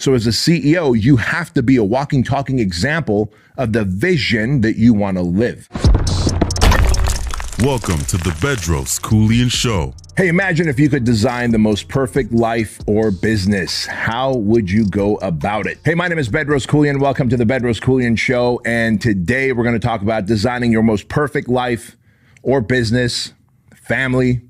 So as a CEO, you have to be a walking, talking example of the vision that you want to live. Welcome to the Bedros Keuilian Show. Hey, imagine if you could design the most perfect life or business. How would you go about it? Hey, my name is Bedros Keuilian. Welcome to the Bedros Keuilian Show. And today we're going to talk about designing your most perfect life or business, family,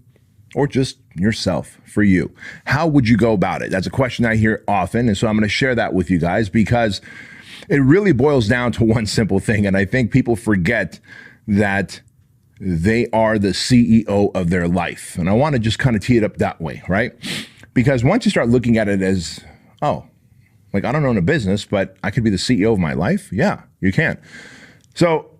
or just yourself for you. How would you go about it? That's a question I hear often. And so I'm going to share that with you guys because it really boils down to one simple thing. And I think people forget that they are the CEO of their life. And I want to just kind of tee it up that way, right? Because once you start looking at it as, oh, like I don't own a business, but I could be the CEO of my life. Yeah, you can. So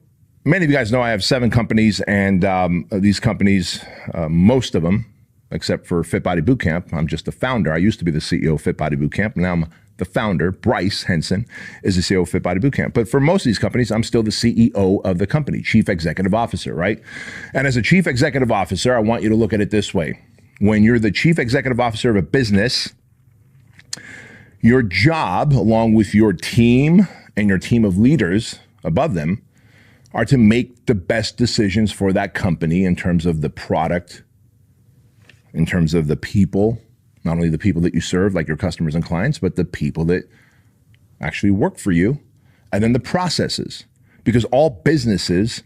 many of you guys know I have 7 companies, and these companies, most of them, except for Fit Body Bootcamp, I'm just the founder. I used to be the CEO of Fit Body Bootcamp. Now I'm the founder. Bryce Henson is the CEO of Fit Body Bootcamp. But for most of these companies, I'm still the CEO of the company, Chief Executive Officer, right? And as a Chief Executive Officer, I want you to look at it this way. When you're the Chief Executive Officer of a business, your job, along with your team and your team of leaders above them, are to make the best decisions for that company in terms of the product, in terms of the people, not only the people that you serve, like your customers and clients, but the people that actually work for you, and then the processes. Because all businesses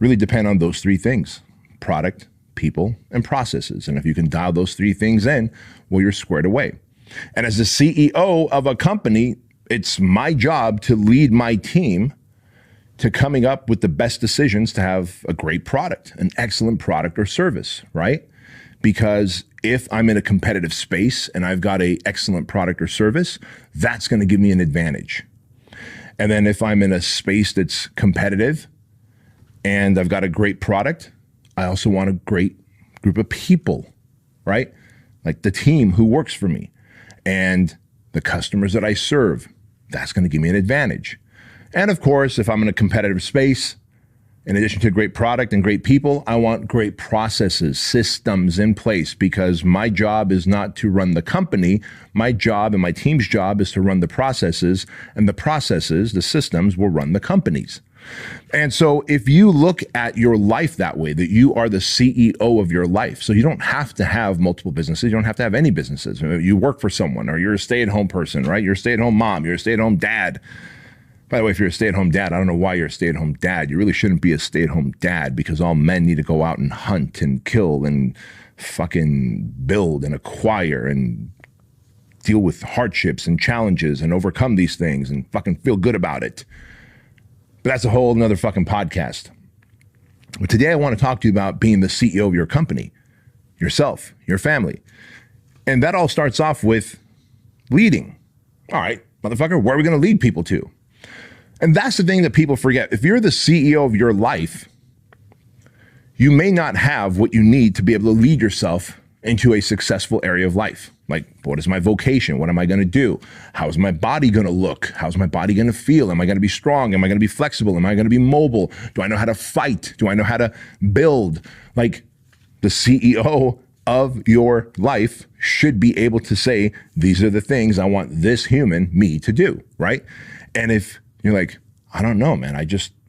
really depend on those 3 things: product, people, and processes. And if you can dial those 3 things in, well, you're squared away. And as the CEO of a company, it's my job to lead my team to coming up with the best decisions to have a great product, an excellent product or service, right? Because if I'm in a competitive space and I've got an excellent product or service, that's going to give me an advantage. And then if I'm in a space that's competitive and I've got a great product, I also want a great group of people, right? Like the team who works for me and the customers that I serve. That's going to give me an advantage. And of course, if I'm in a competitive space, in addition to great product and great people, I want great processes, systems in place, because my job is not to run the company. My job and my team's job is to run the processes, and the processes, the systems, will run the companies. And so if you look at your life that way, that you are the CEO of your life, so you don't have to have multiple businesses, you don't have to have any businesses. You work for someone, or you're a stay-at-home person, right? You're a stay-at-home mom, you're a stay-at-home dad. By the way, if you're a stay-at-home dad, I don't know why you're a stay-at-home dad. You really shouldn't be a stay-at-home dad, because all men need to go out and hunt and kill and fucking build and acquire and deal with hardships and challenges and overcome these things and fucking feel good about it. But that's a whole nother fucking podcast. But today I want to talk to you about being the CEO of your company, yourself, your family. And that all starts off with leading. All right, motherfucker, where are we going to lead people to? And that's the thing that people forget. If you're the CEO of your life, you may not have what you need to be able to lead yourself into a successful area of life. Like, what is my vocation? What am I going to do? How is my body going to look? How's my body going to feel? Am I going to be strong? Am I going to be flexible? Am I going to be mobile? Do I know how to fight? Do I know how to build? Like, the CEO of your life should be able to say, these are the things I want this human, me, to do, right? And if you're like, I don't know, man,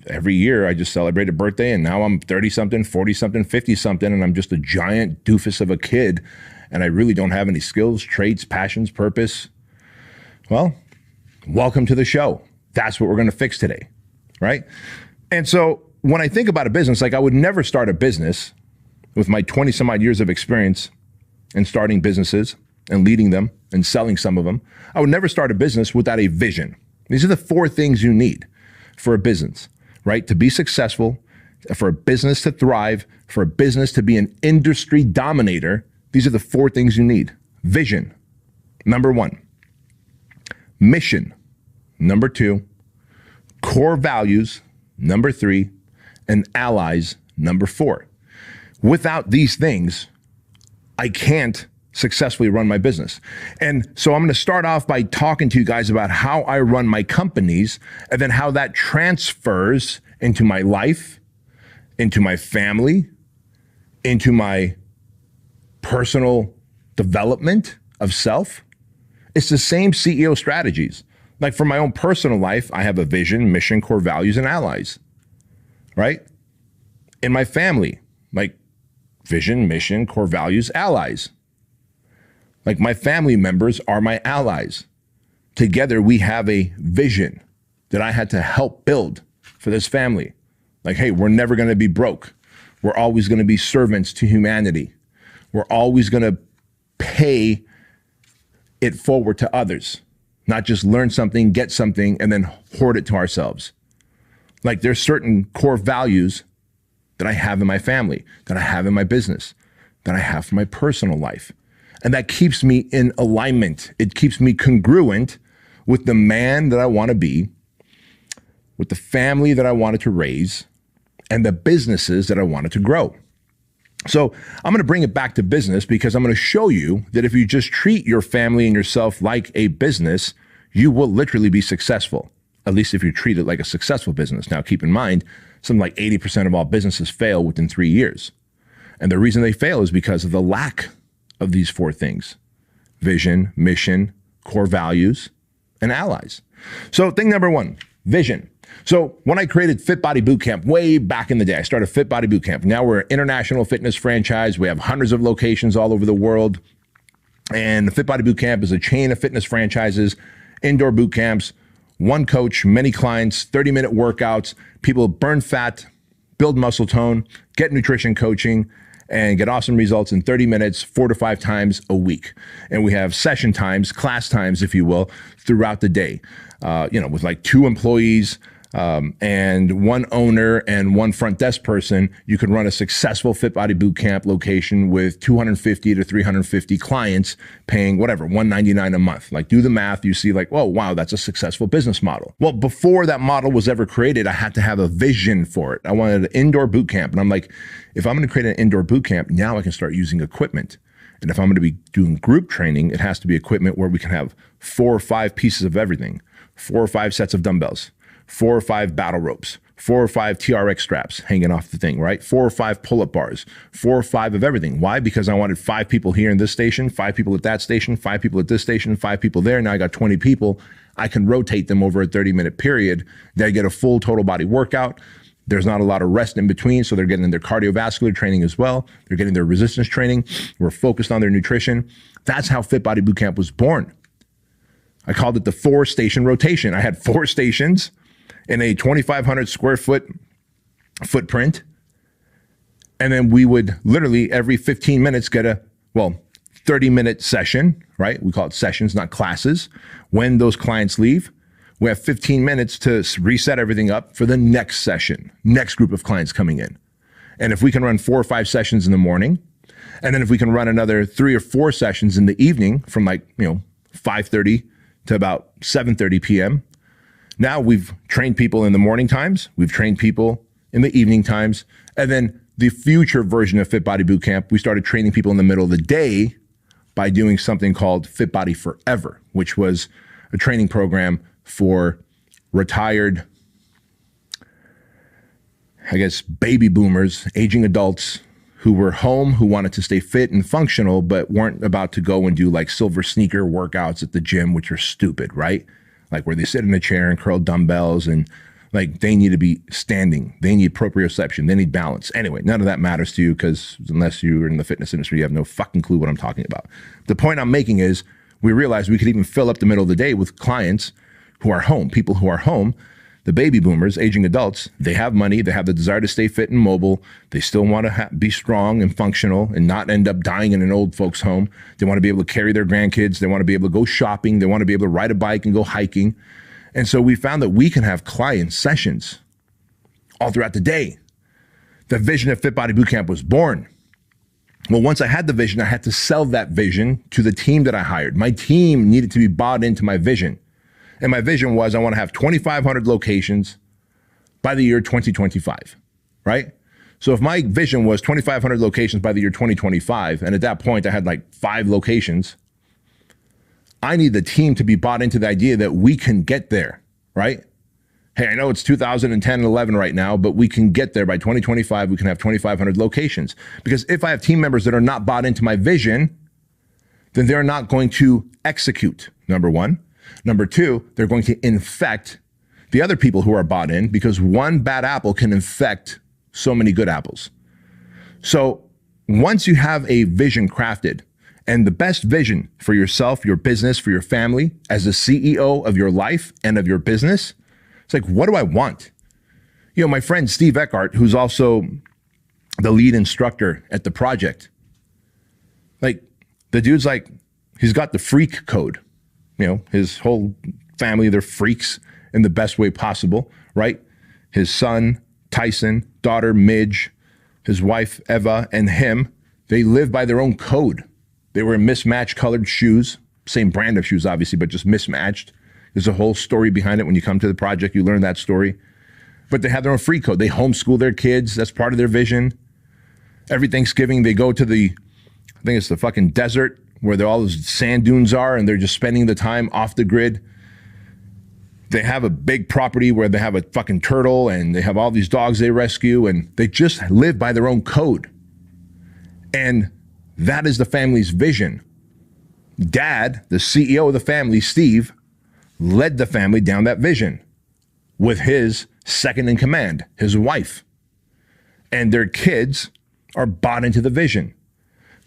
every year I just celebrate a birthday, and now I'm 30-something, 40-something, 50-something, and I'm just a giant doofus of a kid, and I really don't have any skills, traits, passions, purpose. Well, welcome to the show. That's what we're going to fix today, right? And so when I think about a business, like I would never start a business with my 20-some-odd years of experience in starting businesses and leading them and selling some of them. I would never start a business without a vision. These are the 4 things you need for a business, right? To be successful, for a business to thrive, for a business to be an industry dominator. These are the 4 things you need. Vision, number 1. Mission, number 2. Core values, number 3. And allies, number 4. Without these things, I can't successfully run my business. And so I'm going to start off by talking to you guys about how I run my companies, and then how that transfers into my life, into my family, into my personal development of self, It's the same CEO strategies. Like for my own personal life, I have a vision, mission, core values, and allies, right? In my family, like vision, mission, core values, allies. Like my family members are my allies. Together, we have a vision that I had to help build for this family. Like, hey, we're never going to be broke. We're always going to be servants to humanity. We're always going to pay it forward to others, not just learn something, get something, and then hoard it to ourselves. Like there's certain core values that I have in my family, that I have in my business, that I have for my personal life. And that keeps me in alignment. It keeps me congruent with the man that I want to be, with the family that I wanted to raise, and the businesses that I wanted to grow. So I'm going to bring it back to business because I'm going to show you that if you just treat your family and yourself like a business, you will literally be successful, at least if you treat it like a successful business. Now, keep in mind, something like 80% of all businesses fail within 3 years. And the reason they fail is because of the lack of these four things: vision, mission, core values, and allies. So thing number one, vision. So when I created Fit Body Bootcamp way back in the day, I started Fit Body Bootcamp. Now we're an international fitness franchise. We have hundreds of locations all over the world. And the Fit Body Bootcamp is a chain of fitness franchises, indoor boot camps, one coach, many clients, 30-minute workouts. People burn fat, build muscle tone, get nutrition coaching, and get awesome results in 30 minutes, 4 to 5 times a week. And we have session times, class times, if you will, throughout the day, with like 2 employees, and 1 owner and 1 front desk person. You could run a successful Fit Body Bootcamp location with 250 to 350 clients paying whatever, $199 a month. Like do the math, you see like, oh, wow, that's a successful business model. Well, before that model was ever created, I had to have a vision for it. I wanted an indoor boot camp. And I'm like, if I'm going to create an indoor boot camp, now I can start using equipment. And if I'm going to be doing group training, it has to be equipment where we can have 4 or 5 pieces of everything, 4 or 5 sets of dumbbells, 4 or 5 battle ropes, 4 or 5 TRX straps hanging off the thing, right? 4 or 5 pull-up bars, 4 or 5 of everything. Why? Because I wanted 5 people here in this station, 5 people at that station, 5 people at this station, 5 people there. Now I got 20 people. I can rotate them over a 30-minute period. They get a full total body workout. There's not a lot of rest in between, so they're getting their cardiovascular training as well. They're getting their resistance training. We're focused on their nutrition. That's how Fit Body Bootcamp was born. I called it the 4-station rotation. I had 4 stations in a 2,500 square foot footprint. And then we would literally every 15 minutes get a 30-minute session, right? We call it sessions, not classes. When those clients leave, we have 15 minutes to reset everything up for the next session, next group of clients coming in. And if we can run 4 or 5 sessions in the morning, and then if we can run another 3 or 4 sessions in the evening from 5:30 to about 7:30 p.m., now we've trained people in the morning times, we've trained people in the evening times, and then the future version of Fit Body Bootcamp, we started training people in the middle of the day by doing something called Fit Body Forever, which was a training program for retired, baby boomers, aging adults who were home, who wanted to stay fit and functional, but weren't about to go and do like silver sneaker workouts at the gym, which are stupid, right? Like where they sit in a chair and curl dumbbells, and like they need to be standing. They need proprioception. They need balance. Anyway, none of that matters to you because unless you're in the fitness industry, you have no fucking clue what I'm talking about. The point I'm making is we realized we could even fill up the middle of the day with clients who are home, people who are home. The baby boomers, aging adults, they have money, they have the desire to stay fit and mobile. They still want to be strong and functional and not end up dying in an old folks home. They want to be able to carry their grandkids. They want to be able to go shopping. They want to be able to ride a bike and go hiking. And so we found that we can have client sessions all throughout the day. The vision of Fit Body Bootcamp was born. Well, once I had the vision, I had to sell that vision to the team that I hired. My team needed to be bought into my vision. And my vision was I want to have 2,500 locations by the year 2025, right? So if my vision was 2,500 locations by the year 2025, and at that point I had like 5 locations, I need the team to be bought into the idea that we can get there, right? Hey, I know it's 2010 and 11 right now, but we can get there by 2025. We can have 2,500 locations. Because if I have team members that are not bought into my vision, then they're not going to execute, number one. Number two, they're going to infect the other people who are bought in, because one bad apple can infect so many good apples. So once you have a vision crafted, and the best vision for yourself, your business, for your family, as the CEO of your life and of your business, it's like, what do I want? You know, my friend Steve Eckhart, who's also the lead instructor at the project, like, the dude's like, he's got the freak code. You know, his whole family, they're freaks in the best way possible, right? His son, Tyson, daughter, Midge, his wife, Eva, and him, they live by their own code. They wear mismatched colored shoes, same brand of shoes, obviously, but just mismatched. There's a whole story behind it. When you come to the project, you learn that story. But they have their own free code. They homeschool their kids. That's part of their vision. Every Thanksgiving, they go to I think it's the fucking desert where all those sand dunes are, and they're just spending the time off the grid. They have a big property where they have a fucking turtle, and they have all these dogs they rescue, and they just live by their own code. And that is the family's vision. Dad, the CEO of the family, Steve, led the family down that vision with his second in command, his wife. And their kids are bought into the vision.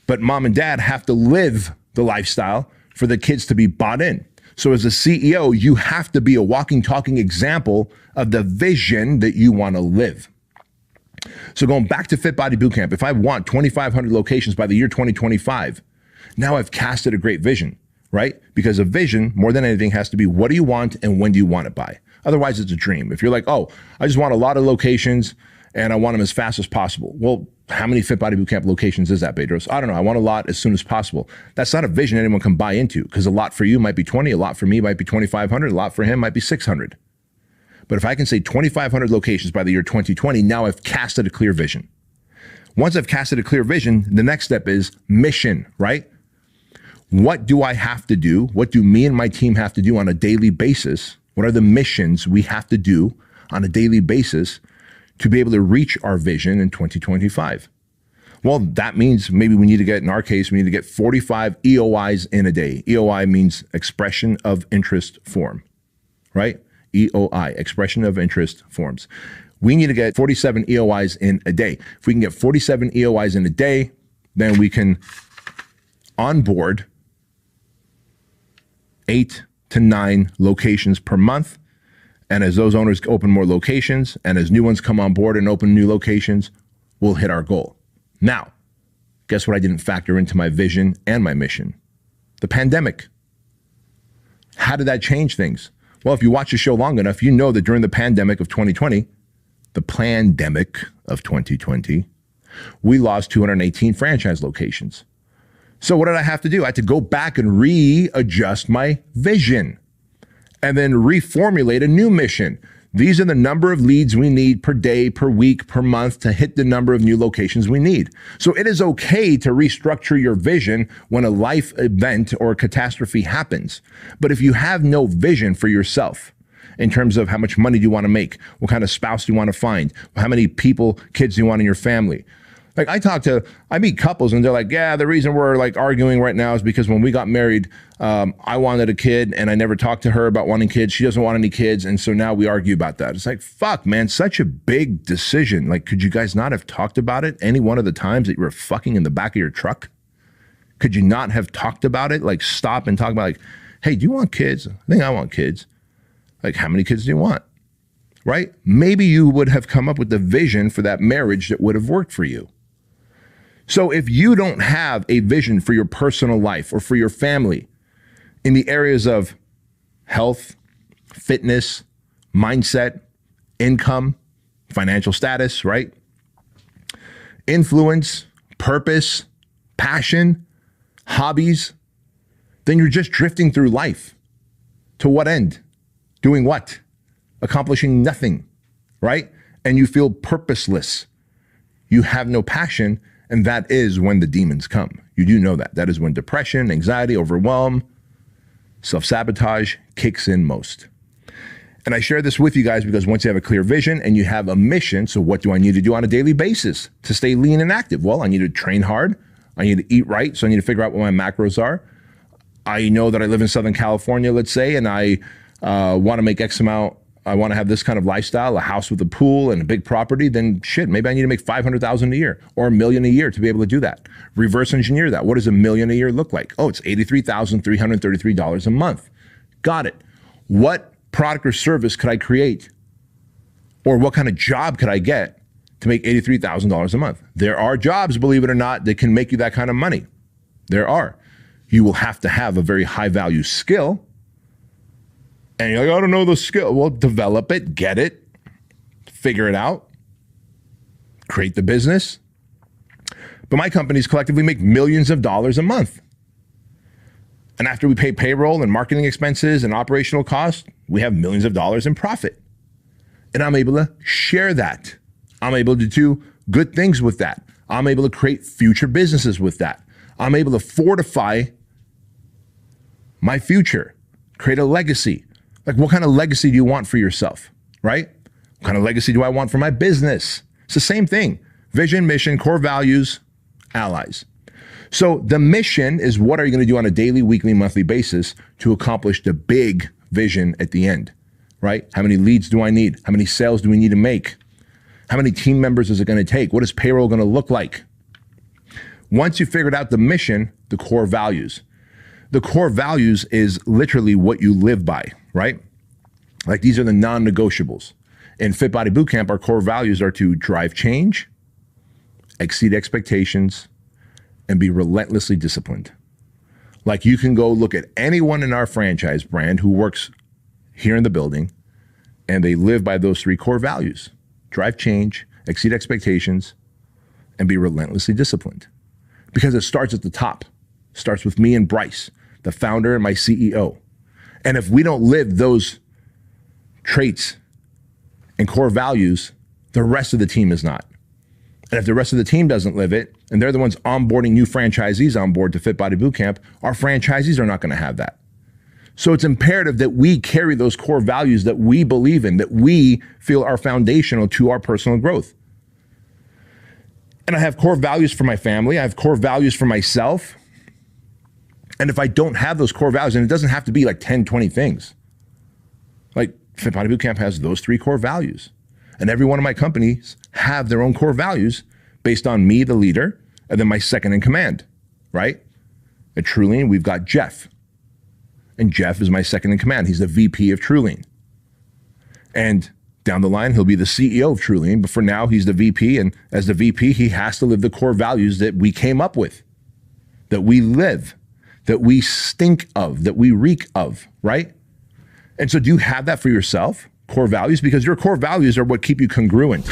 But mom and dad have to live the lifestyle for the kids to be bought in. So as a CEO, you have to be a walking, talking example of the vision that you want to live. So going back to Fit Body Bootcamp, if I want 2,500 locations by the year 2025, now I've casted a great vision, right? Because a vision, more than anything, has to be, what do you want and when do you want it by? Otherwise, it's a dream. If you're like, oh, I just want a lot of locations and I want them as fast as possible. Well, how many Fit Body Bootcamp locations is that, Bedros? I don't know. I want a lot as soon as possible. That's not a vision anyone can buy into, because a lot for you might be 20, a lot for me might be 2,500, a lot for him might be 600. But if I can say 2,500 locations by the year 2020, now I've casted a clear vision. Once I've casted a clear vision, the next step is mission, right? What do I have to do? What do me and my team have to do on a daily basis? What are the missions we have to do on a daily basis to be able to reach our vision in 2025? Well, that means maybe we need to get, in our case, we need to get 45 EOIs in a day. EOI means expression of interest form, right? EOI, expression of interest forms. We need to get 47 EOIs in a day. If we can get 47 EOIs in a day, then we can onboard 8 to 9 locations per month. And as those owners open more locations, and as new ones come on board and open new locations, we'll hit our goal. Now, guess what I didn't factor into my vision and my mission? The pandemic. How did that change things? Well, if you watch the show long enough, you know that during the pandemic of 2020, we lost 218 franchise locations. So what did I have to do? I had to go back and readjust my vision and then reformulate a new mission. These are the number of leads we need per day, per week, per month to hit the number of new locations we need. So it is okay to restructure your vision when a life event or catastrophe happens. But if you have no vision for yourself in terms of how much money do you want to make, what kind of spouse do you want to find, how many people, kids do you want in your family? Like I meet couples and they're like, yeah, the reason we're like arguing right now is because when we got married, I wanted a kid and I never talked to her about wanting kids. She doesn't want any kids. And so now we argue about that. It's like, fuck, man, such a big decision. Like, could you guys not have talked about it any one of the times that you were fucking in the back of your truck? Could you not have talked about it? Like, stop and talk about, like, hey, do you want kids? I think I want kids. Like, how many kids do you want? Right? Maybe you would have come up with the vision for that marriage that would have worked for you. So if you don't have a vision for your personal life or for your family in the areas of health, fitness, mindset, income, financial status, right? Influence, purpose, passion, hobbies, then you're just drifting through life. To what end? Doing what? Accomplishing nothing, right? And you feel purposeless. You have no passion. And that is when the demons come. You do know that. That is when depression, anxiety, overwhelm, self-sabotage kicks in most. And I share this with you guys because once you have a clear vision and you have a mission, so what do I need to do on a daily basis to stay lean and active? Well, I need to train hard. I need to eat right. So I need to figure out what my macros are. I know that I live in Southern California, let's say, and I want to make X amount. I want to have this kind of lifestyle, a house with a pool and a big property, then shit, maybe I need to make $500,000 a year or $1 million a year to be able to do that. Reverse engineer that. What does $1 million a year look like? Oh, it's $83,333 a month. Got it. What product or service could I create? Or what kind of job could I get to make $83,000 a month? There are jobs, believe it or not, that can make you that kind of money. There are. You will have to have a very high value skill. And you're like, I don't know the skill. Well, develop it, get it, figure it out, create the business. But my companies collectively make millions of dollars a month. And after we pay payroll and marketing expenses and operational costs, we have millions of dollars in profit. And I'm able to share that. I'm able to do good things with that. I'm able to create future businesses with that. I'm able to fortify my future, create a legacy. Like, what kind of legacy do you want for yourself, right? What kind of legacy do I want for my business? It's the same thing. Vision, mission, core values, allies. So the mission is, what are you going to do on a daily, weekly, monthly basis to accomplish the big vision at the end, right? How many leads do I need? How many sales do we need to make? How many team members is it going to take? What is payroll going to look like? Once you figured out the mission, the core values. The core values is literally what you live by, right? Like, these are the non-negotiables. In Fit Body Bootcamp, our core values are to drive change, exceed expectations, and be relentlessly disciplined. Like, you can go look at anyone in our franchise brand who works here in the building, and they live by those 3 core values: drive change, exceed expectations, and be relentlessly disciplined. Because it starts at the top. It starts with me and Bryce, the founder and my CEO. And if we don't live those traits and core values, the rest of the team is not. And if the rest of the team doesn't live it, and they're the ones onboarding new franchisees on board to Fit Body Bootcamp, our franchisees are not going to have that. So it's imperative that we carry those core values that we believe in, that we feel are foundational to our personal growth. And I have core values for my family. I have core values for myself. And if I don't have those core values, and it doesn't have to be like 10, 20 things. Like, Fit Body Bootcamp has those 3 core values. And every one of my companies have their own core values based on me, the leader, and then my second in command, right? At TrueLean, we've got Jeff. And Jeff is my second in command. He's the VP of TrueLean. And down the line, he'll be the CEO of TrueLean. But for now, he's the VP. And as the VP, he has to live the core values that we came up with, that we live, that we stink of, that we reek of, right? And so do you have that for yourself? Core values? Because your core values are what keep you congruent.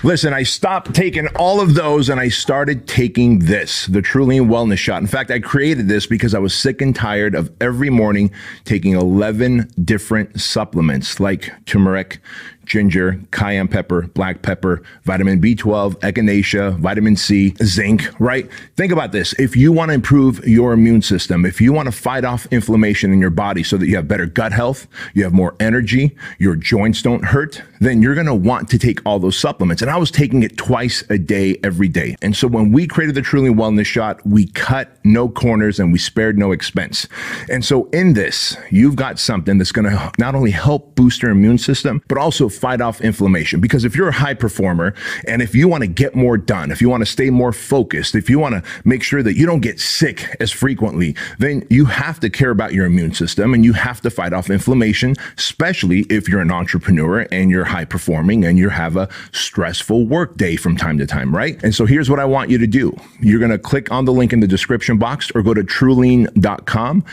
Listen, I stopped taking all of those and I started taking this, the TrueLean Wellness Shot. In fact, I created this because I was sick and tired of every morning taking 11 different supplements like turmeric, ginger, cayenne pepper, black pepper, vitamin B12, echinacea, vitamin C, zinc, right? Think about this. If you want to improve your immune system, if you want to fight off inflammation in your body so that you have better gut health, you have more energy, your joints don't hurt, then you're going to want to take all those supplements. And I was taking it twice a day, every day. And so when we created the TrueLean Wellness Shot, we cut no corners and we spared no expense. And so in this, you've got something that's going to not only help boost your immune system, but also fight off inflammation. Because if you're a high performer and if you want to get more done, if you want to stay more focused, if you want to make sure that you don't get sick as frequently, then you have to care about your immune system and you have to fight off inflammation, especially if you're an entrepreneur and you're high performing and you have a stressful work day from time to time, right? And so here's what I want you to do. You're going to click on the link in the description box or go to truelean.com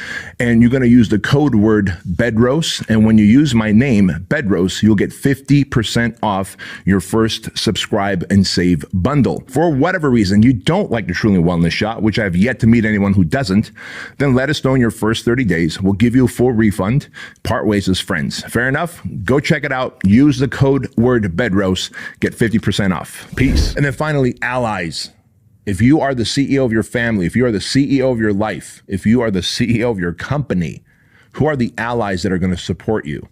and you're going to use the code word Bedros. And when you use my name, Bedros, you'll get 50% off your first subscribe and save bundle. For whatever reason you don't like the TrueLean Wellness Shot, which I've yet to meet anyone who doesn't, then let us know in your first 30 days. We'll give you a full refund. Part ways as friends. Fair enough? Go check it out. Use the code word Bedros. Get 50% off. Peace. And then finally, allies. If you are the CEO of your family, if you are the CEO of your life, if you are the CEO of your company, who are the allies that are going to support you?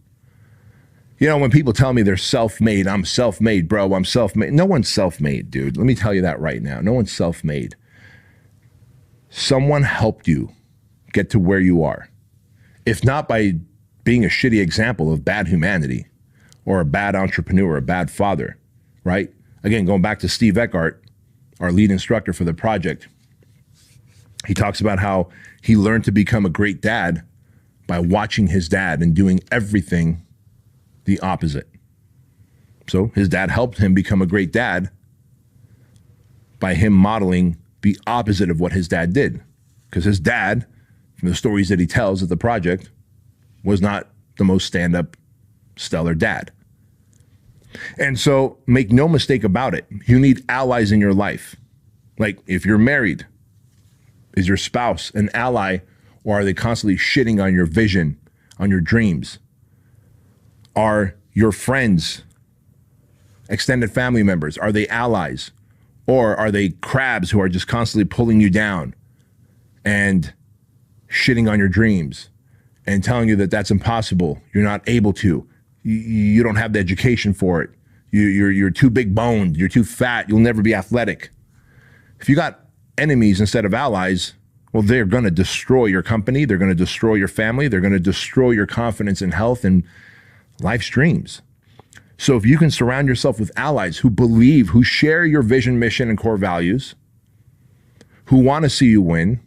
You know, when people tell me they're self-made, I'm self-made, bro, I'm self-made. No one's self-made, dude. Let me tell you that right now. No one's self-made. Someone helped you get to where you are, if not by being a shitty example of bad humanity or a bad entrepreneur, a bad father, right? Again, going back to Steve Eckhart, our lead instructor for the project, he talks about how he learned to become a great dad by watching his dad and doing everything the opposite. So his dad helped him become a great dad by him modeling the opposite of what his dad did. Because his dad, from the stories that he tells at the project, was not the most stand-up, stellar dad. And so make no mistake about it, you need allies in your life. Like if you're married, is your spouse an ally, or are they constantly shitting on your vision, on your dreams? Are your friends, extended family members, are they allies? Or are they crabs who are just constantly pulling you down and shitting on your dreams and telling you that that's impossible, you're not able to, you don't have the education for it, you're too big boned, you're too fat, you'll never be athletic. If you got enemies instead of allies, well, they're going to destroy your company, they're going to destroy your family, they're going to destroy your confidence and health and life's dreams. So if you can surround yourself with allies who believe, who share your vision, mission, and core values, who want to see you win,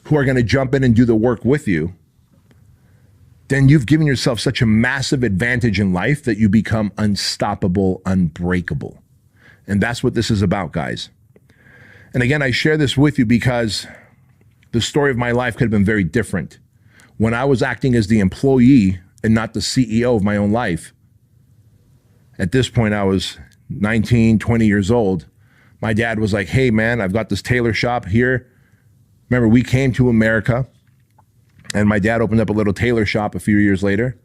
who are going to jump in and do the work with you, then you've given yourself such a massive advantage in life that you become unstoppable, unbreakable. And that's what this is about, guys. And again, I share this with you because the story of my life could have been very different. When I was acting as the employee and not the CEO of my own life, at this point, I was 19, 20 years old. My dad was like, hey, man, I've got this tailor shop here. Remember, we came to America, and my dad opened up a little tailor shop a few years later.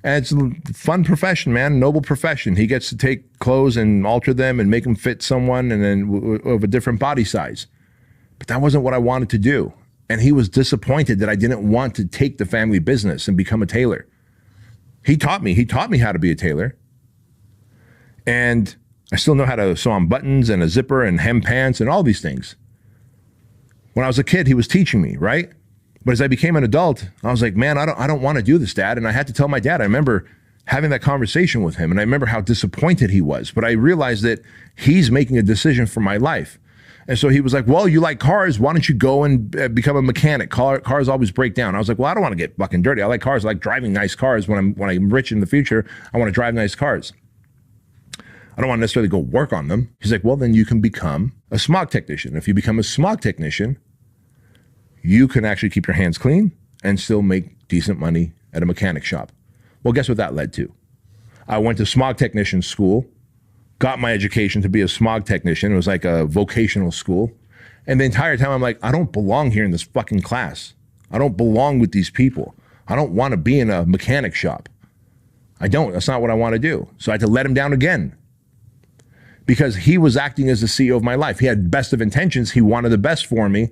And it's a fun profession, man, noble profession. He gets to take clothes and alter them and make them fit someone and then of a different body size. But that wasn't what I wanted to do. And he was disappointed that I didn't want to take the family business and become a tailor. He taught me how to be a tailor. And I still know how to sew on buttons and a zipper and hem pants and all these things. When I was a kid, he was teaching me, right? But as I became an adult, I was like, man, I don't want to do this, Dad. And I had to tell my dad. I remember having that conversation with him, and I remember how disappointed he was. But I realized that he's making a decision for my life. And so he was like, well, you like cars. Why don't you go and become a mechanic? Cars always break down. I was like, well, I don't want to get fucking dirty. I like cars. I like driving nice cars. When I'm rich in the future, I want to drive nice cars. I don't want to necessarily go work on them. He's like, well, then you can become a smog technician. If you become a smog technician, you can actually keep your hands clean and still make decent money at a mechanic shop. Well, guess what that led to? I went to smog technician school, got my education to be a smog technician. It was like a vocational school. And the entire time I'm like, I don't belong here in this fucking class. I don't belong with these people. I don't want to be in a mechanic shop. I don't. That's not what I want to do. So I had to let him down again, because he was acting as the CEO of my life. He had best of intentions. He wanted the best for me.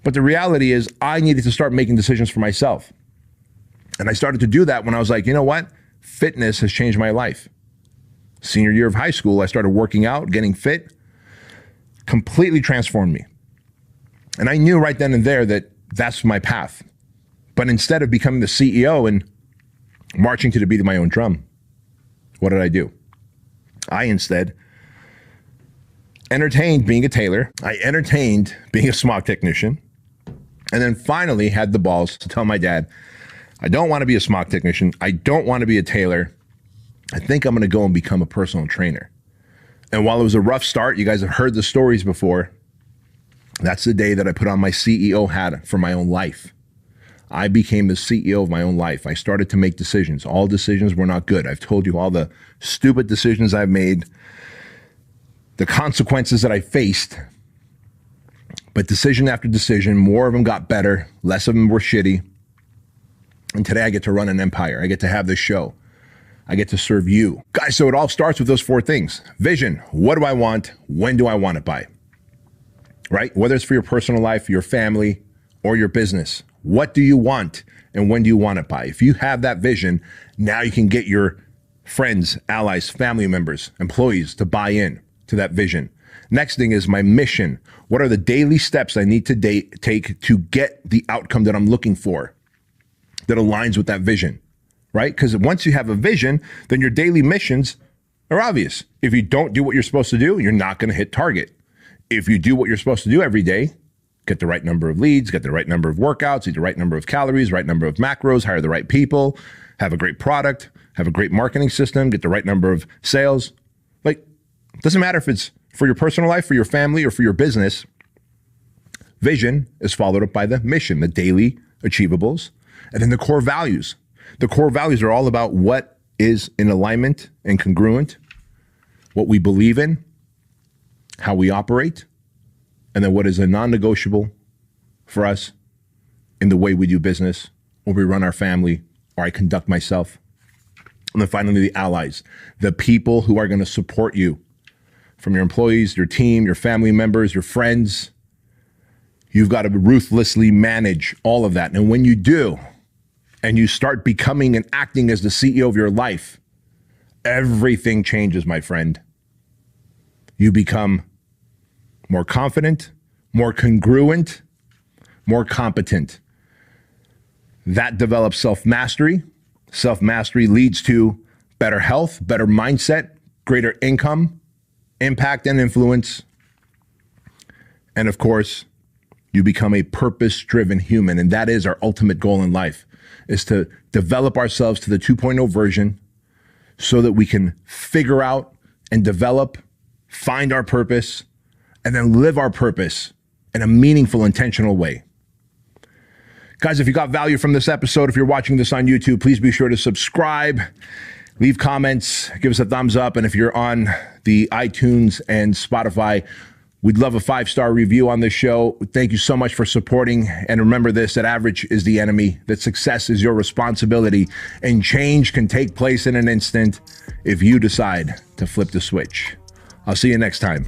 But the reality is I needed to start making decisions for myself. And I started to do that when I was like, you know what? Fitness has changed my life. Senior year of high school, I started working out, getting fit, completely transformed me. And I knew right then and there that that's my path. But instead of becoming the CEO and marching to the beat of my own drum, what did I do? I instead entertained being a tailor. I entertained being a smog technician. And then finally had the balls to tell my dad, I don't want to be a smog technician. I don't want to be a tailor. I think I'm going to go and become a personal trainer. And while it was a rough start, you guys have heard the stories before. That's the day that I put on my CEO hat for my own life. I became the CEO of my own life. I started to make decisions. All decisions were not good. I've told you all the stupid decisions I've made, the consequences that I faced. But decision after decision, more of them got better, less of them were shitty. And today I get to run an empire. I get to have this show. I get to serve you. Guys, so it all starts with those four things. Vision. What do I want? When do I want it by? Right? Whether it's for your personal life, your family, or your business. What do you want? And when do you want it by? If you have that vision, now you can get your friends, allies, family members, employees to buy in to that vision. Next thing is my mission. What are the daily steps I need to take to get the outcome that I'm looking for that aligns with that vision, right? Because once you have a vision, then your daily missions are obvious. If you don't do what you're supposed to do, you're not going to hit target. If you do what you're supposed to do every day, get the right number of leads, get the right number of workouts, eat the right number of calories, right number of macros, hire the right people, have a great product, have a great marketing system, get the right number of sales. Like, it doesn't matter if it's for your personal life, for your family, or for your business. Vision is followed up by the mission, the daily achievables, and then the core values. The core values are all about what is in alignment and congruent, what we believe in, how we operate, and then what is a non-negotiable for us in the way we do business, or we run our family, or I conduct myself. And then finally, the allies, the people who are going to support you, from your employees, your team, your family members, your friends. You've got to ruthlessly manage all of that. And when you do, and you start becoming and acting as the CEO of your life, everything changes, my friend. You become more confident, more congruent, more competent. That develops self-mastery. Self-mastery leads to better health, better mindset, greater income, impact and influence. And of course, you become a purpose-driven human. And that is our ultimate goal in life, is to develop ourselves to the 2.0 version so that we can figure out and develop, find our purpose, and then live our purpose in a meaningful, intentional way. Guys, if you got value from this episode, if you're watching this on YouTube, please be sure to subscribe, leave comments, give us a thumbs up. And if you're on the iTunes and Spotify, we'd love a 5-star review on this show. Thank you so much for supporting. And remember this, that average is the enemy, that success is your responsibility, and change can take place in an instant if you decide to flip the switch. I'll see you next time.